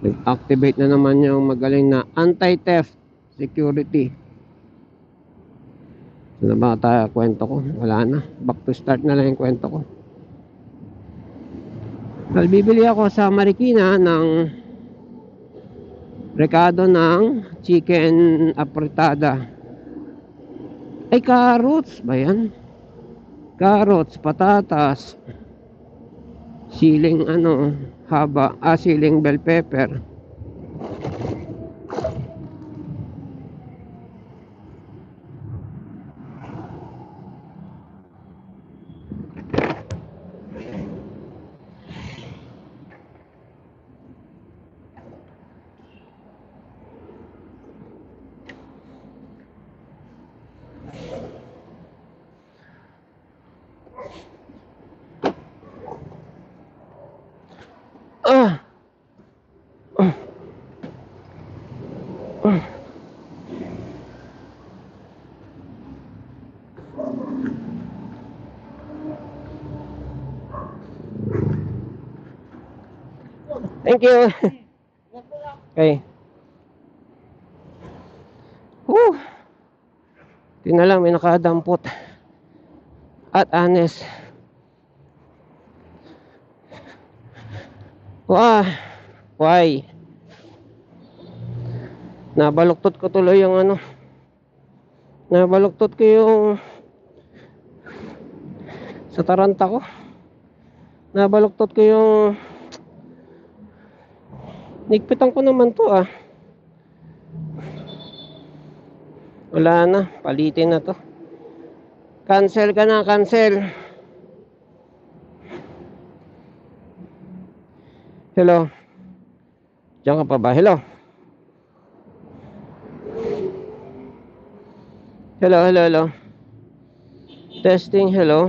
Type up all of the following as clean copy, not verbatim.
Nag-activate na naman yung magaling na anti-theft security. Ano ba tayo kwento ko? Wala na. Back to start na lang yung kwento ko. Bibili ako sa Marikina ng rekado ng chicken apretada. Ay, carrots ba yan? Carrots, patatas, siling haba, siling bell pepper. Thank you. Okay. Tingnan lang, may nakadampot. At honest. Why? Nabaluktot ko tuloy yung Nabaluktot ko yung sa taranta ko. Nabaluktot ko yung nigpitan ko naman to Wala na, palitin na to. Cancel ka na, cancel. Hello. Diyan ka pa ba? Hello. Hello. Testing, hello.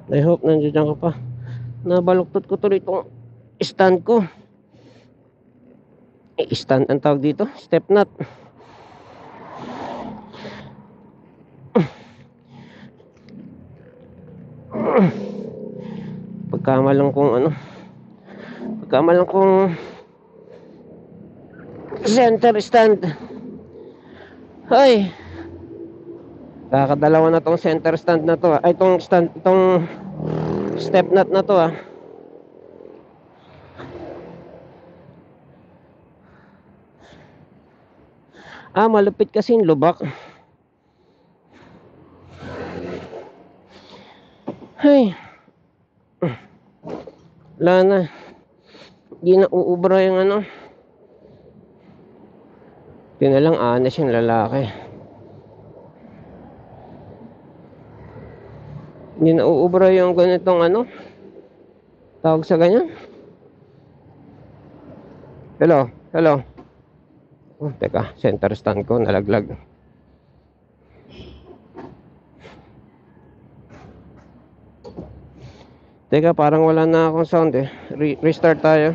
I hope nandiyan ka pa. Nabaluktot ko tuloy itong stand ko. Stand ang tawag dito, step nut. Pagkamalang kong center stand. Ay, kakadalawa na tong center stand na to ay itong step nut na to malupit kasing lubak. Ay, wala na, hindi na uubra yung tinalang honest yung lalaki. Hindi na uubra yung ganitong tawag sa ganyan. Hello. Teka, center stand ko nalaglag. Teka, parang wala na akong sound Restart tayo.